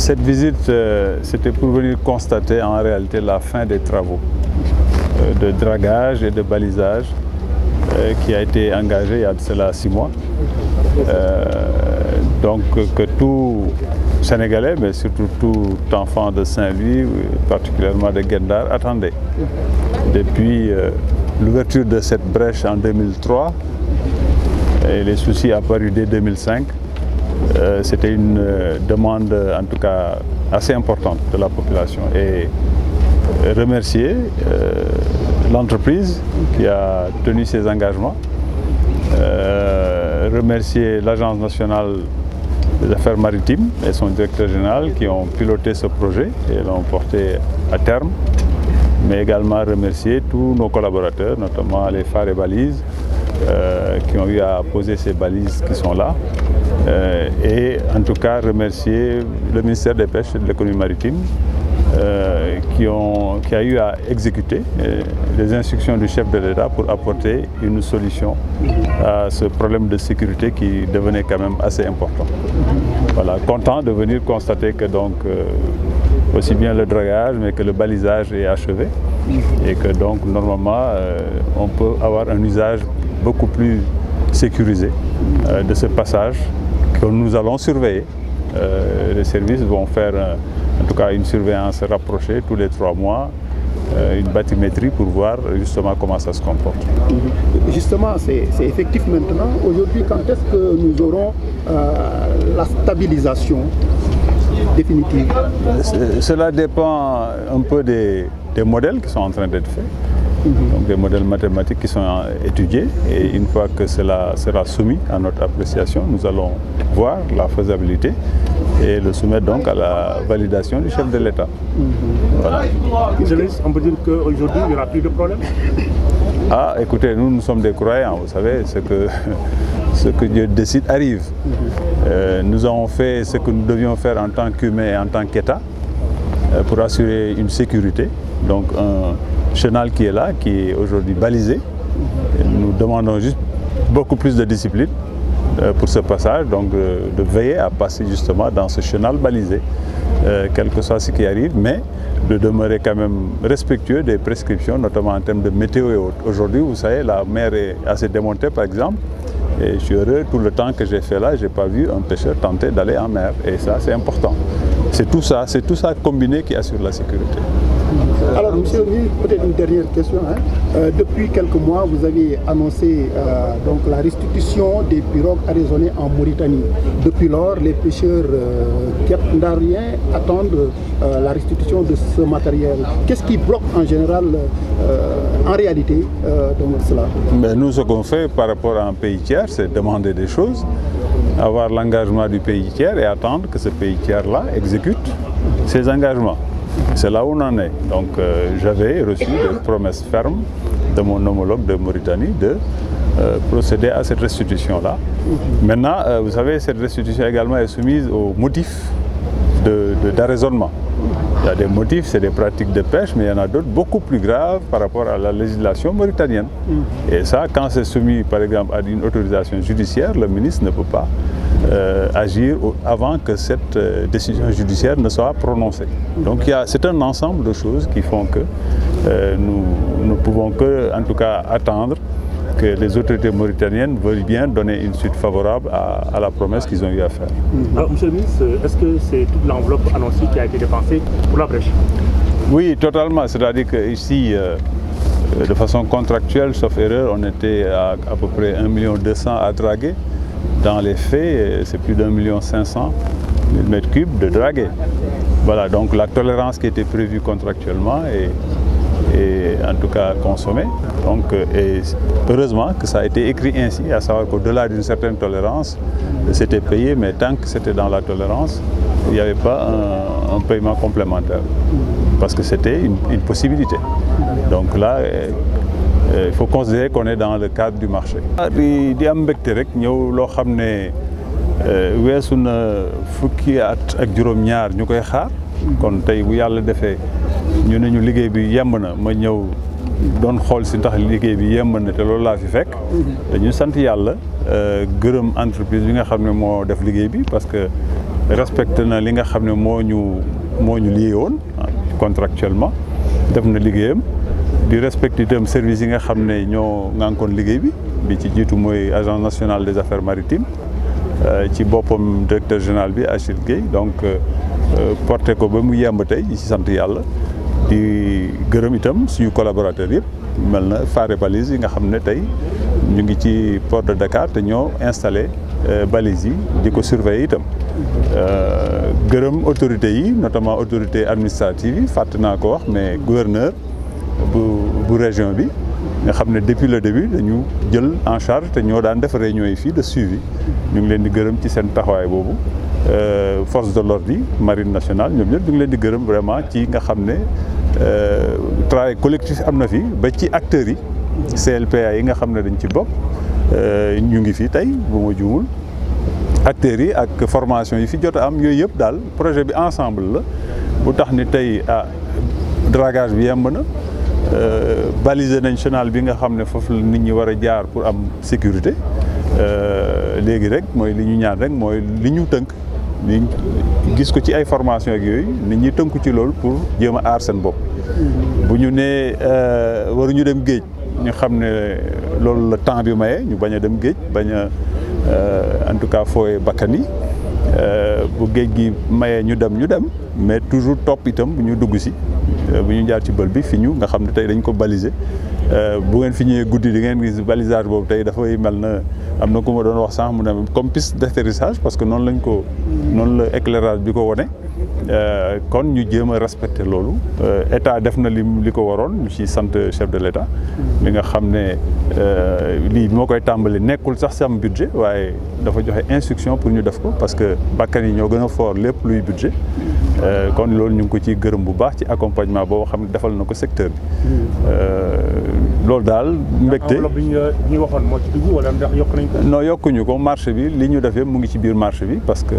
Cette visite, c'était pour venir constater en réalité la fin des travaux de dragage et de balisage qui a été engagé il y a de cela 6 mois. Donc que tout Sénégalais, mais surtout tout enfant de Saint-Louis, particulièrement de Guet-Ndar, attendait. Depuis l'ouverture de cette brèche en 2003, et les soucis apparus dès 2005, c'était une demande en tout cas assez importante de la population. Et remercier l'entreprise qui a tenu ses engagements, remercier l'Agence nationale des affaires maritimes et son directeur général qui ont piloté ce projet et l'ont porté à terme, mais également remercier tous nos collaborateurs, notamment les phares et balises, qui ont eu à poser ces balises qui sont là, et en tout cas remercier le ministère des Pêches et de l'économie maritime qui a eu à exécuter les instructions du chef de l'État pour apporter une solution à ce problème de sécurité qui devenait quand même assez important. Voilà, content de venir constater que donc aussi bien le dragage mais que le balisage est achevé et que donc normalement on peut avoir un usage beaucoup plus sécurisé de ce passage que nous allons surveiller. Les services vont faire en tout cas une surveillance rapprochée tous les 3 mois, une bathymétrie pour voir justement comment ça se comporte. Justement, c'est effectif maintenant. Aujourd'hui, quand est-ce que nous aurons la stabilisation définitive? Cela dépend un peu des modèles qui sont en train d'être faits. Donc des modèles mathématiques qui sont étudiés et une fois que cela sera soumis à notre appréciation, nous allons voir la faisabilité et le soumettre donc à la validation du chef de l'État. Voilà. On peut dire qu'aujourd'hui, il n'y aura plus de problème? Ah, écoutez, nous sommes des croyants, vous savez, ce que Dieu décide arrive. Nous avons fait ce que nous devions faire en tant qu'humains et en tant qu'État pour assurer une sécurité. Donc un chenal qui est là, qui est aujourd'hui balisé. Et nous demandons juste beaucoup plus de discipline pour ce passage, donc de veiller à passer justement dans ce chenal balisé, quel que soit ce qui arrive, mais de demeurer quand même respectueux des prescriptions, notamment en termes de météo et autres. Aujourd'hui, vous savez, la mer est assez démontée par exemple, et je suis heureux, tout le temps que j'ai fait là, je n'ai pas vu un pêcheur tenter d'aller en mer, et ça c'est important. C'est tout ça combiné qui assure la sécurité. Alors, monsieur le ministre, peut-être une dernière question. Depuis quelques mois, vous avez annoncé donc la restitution des pirogues arraisonnées en Mauritanie. Depuis lors, les pêcheurs guet-ndariens attendent la restitution de ce matériel. Qu'est-ce qui bloque en général, en réalité, donc cela? Mais nous, ce qu'on fait par rapport à un pays tiers, c'est demander des choses, avoir l'engagement du pays tiers et attendre que ce pays tiers-là exécute ses engagements. C'est là où on en est. Donc j'avais reçu des promesses fermes de mon homologue de Mauritanie de procéder à cette restitution-là. Maintenant, vous savez, cette restitution également est soumise aux motifs d'arraisonnement. Il y a des motifs, c'est des pratiques de pêche, mais il y en a d'autres beaucoup plus graves par rapport à la législation mauritanienne. Et ça, quand c'est soumis par exemple à une autorisation judiciaire, le ministre ne peut pas agir avant que cette décision judiciaire ne soit prononcée. Donc c'est un ensemble de choses qui font que nous ne pouvons que, en tout cas, attendre que les autorités mauritaniennes veuillent bien donner une suite favorable à la promesse qu'ils ont eu à faire. Alors, monsieur le ministre, est-ce que c'est toute l'enveloppe annoncée qui a été dépensée pour la brèche? Oui, totalement. C'est-à-dire qu'ici, de façon contractuelle, sauf erreur, on était à peu près 1,2 million à draguer. Dans les faits, c'est plus d'1,5 million de mètres cubes de draguer. Voilà, donc la tolérance qui était prévue contractuellement est en tout cas consommée. Donc, et heureusement que ça a été écrit ainsi, à savoir qu'au-delà d'une certaine tolérance, c'était payé, mais tant que c'était dans la tolérance, il n'y avait pas un paiement complémentaire, parce que c'était une possibilité. Donc là, il faut considérer qu'on est dans le cadre du marché. di am mbégte rek ñëw loo xam ne weesu na fukki at ak juróom-ñaar ñu koy xaar kon tey bu yàlla defee ñu ne ñu liggéey bi yemb na ma ñëw doon xool si ndax liggéey bi yemb na te loolu laa fi fekk dañu sant yàlla gërëm entreprise bi nga xam ne moo def liggéey bi parce que respecté na li nga xam ne moo ñu lié woon contractuellement def na liggéeyam di respecté itam service yi nga xam ne ñoo ngànkoon liggéey bi ci jiitu mooy agence nationale des affaires maritimes ci boppam directeur général bi Achille Gueye donc porté ko ba mu yemb tey ci sant yàlla di gërëm itam suñu collaborateurs yëpp mel na Fare Balise yi nga xam ne tey ñu ngi ci port de Dakar te ñoo installé balises yi di ko surveiller itam gërëm autorités yi notamment autorités administratives yi fàtte naa ko wax mais gouverneur bu région bi nga xam ne depuis le début dañu jël en charge te ñoo daan def réunions yi fii de suivi ñu ngi leen di gërëm ci seen taxawaay boobu force de l'ordre yi marine nationale ñoom ñëpp ñu ngi leen di gërëm vraiment ci nga xam ne travail collectif am na fi ba ci acteurs yi CLPA yi nga xam ne dañ ci bokk ñu ngi fi tey bu ma juumul acteurs yi ak formation yi fi jot a am yooyu yëpp daal projet bi ensemble la bu tax ni tey dragage bi yemb na balisé nañ chenal bi nga xam ne foofu la nit ñi war a jaar pour am sécurité léegi rek mooy li ñu ñaan rek mooy li ñu tënk li gis ko ci ay formation ak yooyu nit ñi tënku ci loolu pour jéem a aar seen bopp bu ñu nee waruñu dem géej ñu xam ne loolu la temps bi maye ñu bañ a dem géej bañ a en tout cas fooye bakkan yi bu géej gi mayee ñu dem mais toujours topp itam bu ñu dugg si bu ñu jaar ci bël bi fi ñu nga xam ne tey dañ ko baliser bu ngeen fi ñëwee guddi di ngeen gis balisage boobu tey dafay mel na am na ku ma doon wax sànq mu ne comme piste d'atterrissage parce que noonu la éclairage bi ko wone kon ñu jéem a respecter loolu état def na li ko waroon ñu ci sant chef de l'état li nga xam ne lii moo koy tàmbali nekkul sax sam budget waaye dafa joxe instruction pour ñu def ko parce que bakkan yi ñoo gën a fort lépp luy budget kon loolu ñu ngi ko ciy gërëm bu baax ci accompagnement boobu xam ne defal na ko secteur bi loolu daal mbégte ñu waxoon moo ci dugg wala ndax yokk nañ ko. non yokkuñu ko marché bi li ñu def yëpp mu ngi ci biir marché bi parce que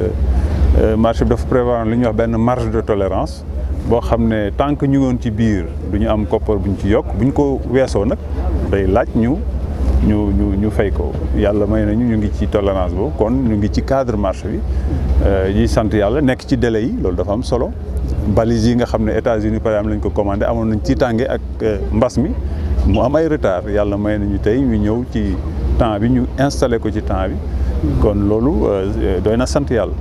marché bi dafa prévoir li ñuy wax benn marge de tolérance boo xam ne tant que ñu ngoon ci biir du ñu am koppar bu ñu ci yokk bu ñu ko weesoo nag day laaj ñu fay ko yàlla may nañu ñu ngi ci tolérance boobu kon ñu ngi ci cadre marché bi yi sant yàlla nekk ci délai yi loolu dafa am solo balises yi nga xam ne États-Unis par exemple lañ ko commandé amoon nañ ci tànge ak mbas mi mu am ay retard yàlla may nañu tey ñu ñëw ci temps bi ñu installé ko ci temps bi kon loolu doy na sant yàlla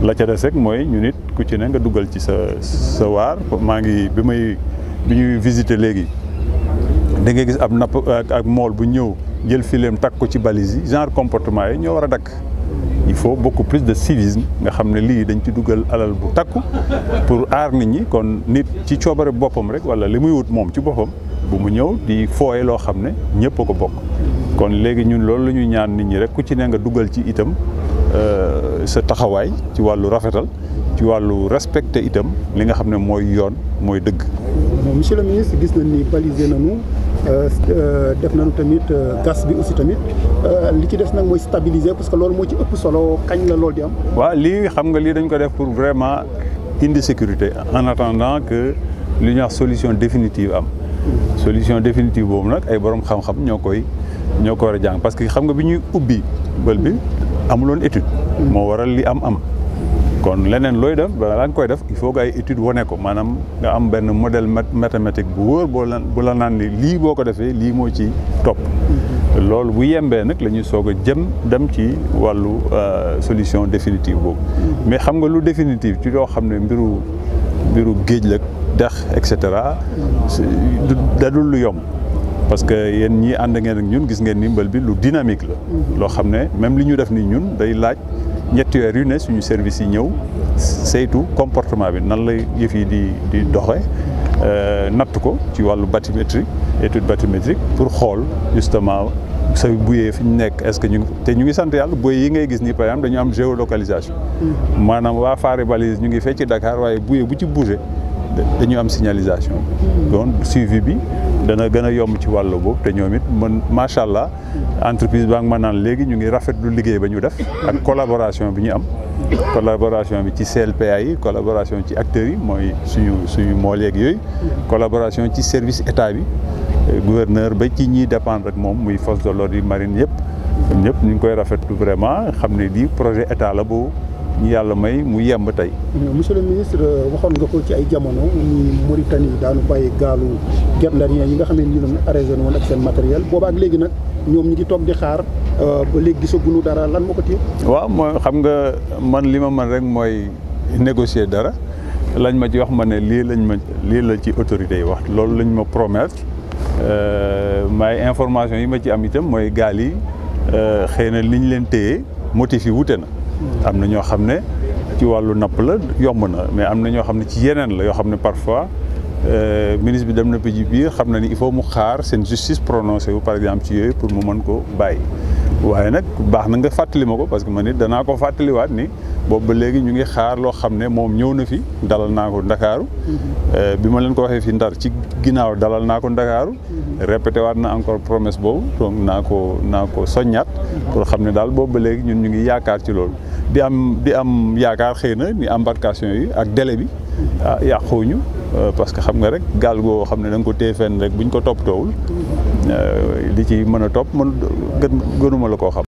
la ca des rek mooy ñu nit ku ci ne nga dugal ci sa waar maa ngi bi ñuy visiter léegi da ngay gis ab napp ak mool bu ñëw jël fileem takk ko ci balise yi genre comportement yi ñoo war a dakk il faut beaucoup plus de civisme nga xam ne lii dañ ci dugal alal bu takku pour aar nit ñi kon nit ci coobare boppam rek wala li muy wut moom ci boppam bu mu ñëw di fooye loo xam ne ñëpp a ko bokk kon léegi ñun loolu la ñuy ñaan nit ñi rek ku ci ne nga dugal ci itam sa taxawaay ci wàllu rafetal ci wàllu respecté itam li nga xam ne mooy yoon mooy dëgg. monsieur le ministre gis nañ ni balisé nañu def nañu tamit gas bi aussi tamit li ci des nag mooy stabiliser parce que loolu moo ci ëpp solo kañ la loolu di am. waaw lii xam nga lii dañ ko def pour vraiment indi sécurité en attendant que li ñuy wax solution définitive am. solution définitive boobu nag ay borom xam-xam ñoo ko war a jàng parce que xam nga bi ñuy ubbi bël bi amuloon étude. moo waral li am. kon leneen looy def balaa nga koy def il faut que ay étude wane ko maanaam nga am benn modèle mathématique bu wóor bu la naan ni lii boo ko defee lii moo ci topp. loolu bu yembee nag la ñuy soog a dem ci wàllu solution définitive boobu. mais xam nga lu définitive ci loo xam ne mbiru géej la dex et cetera dadul lu yomb parce que yéen ñii ànd ngeen ak ñun gis ngeen ni mbël bi lu dynamique la. loo xam ne même li ñu def ni ñun day laaj. ñetti weer yu ne suñu service yi ñëw saytu comportement bi nan lay yëf yi di doxe natt ko ci wàllu bathymétrie étude bathymétrique pour xool justement sa bouée fi ñu nekk est-ce que ñu ngi sant yàlla bouée yi ngay gis nii par exemple dañu am géolocalisation maanaam waa Fare Balise ñu ngi fee ci Dakar waaye bouée bu ci bougé dañu am signalisation donc suivi bi dana gën a yomb ci wàll boobu te ñoom it man macha allah entreprise baa ngi ma naan léegi ñu ngi rafetlu liggéey ba ñu def ak collaboration bi ñu am collaboration bi ci CLPA yi collaboration ci acteurs yi mooy suñu mool yeeg yooyu collaboration ci service état bi gouverneur ba ci ñiy dépendre ak moom muy force de l'ordre yi marine yëpp ñëpp ñu ngi koy rafetlu vraiment xam ne lii projet état la bu ñu yàlla may mu yemb tey. Monsieur le ministre waxoon nga ko ci ay jamono ni Mauritanie daanu bàyyi gaalu Guet Ndariens yi nga xam ne ñu doon arrêté woon ak seen matériel boobaak léegi nag ñoom ñu ngi toog di xaar ba léegi gisaguñu dara lan moo ko téye. waaw mooy xam nga man li ma mën rek mooy négocier dara lañ ma ci wax ma ne lii la ci autorités yi wax loolu lañ ma promettre may information yi ma ci am itam mooy gaal yi xëy na liñ leen téye motif yi wute na. am na ñoo xam ne ci wàllu napp la yomb na mais am na ñoo xam ne ci yeneen la yoo xam ne parfois ministre bi dem na ci biir xam na ni il faut mu xaar seen justice prononcé wu par exemple ci yooyu pour mu mën ko bàyyi. waaye nag baax na nga fàttali ma ko parce que man it danaa ko fàttaliwaat ni boobu ba léegi ñu ngi xaar loo xam ne moom ñëw na fi dalal naa ko Ndakaaru bi ma leen ko waxee fi Ndar ci ginnaaw dalal naa ko Ndakaaru répété waat na encore promesse boobu donc naa ko soññaat pour xam ne daal boobu ba léegi ñun ñu ngi yaakaar ci loolu di am yaakaar xëy na ni embarcation yi ak délai bi yàquwuñu parce que xam nga rek gaal goo xam ne da nga ko téye fenn rek buñ ko toppatoowul li ci mën a topp gënuma la koo xam.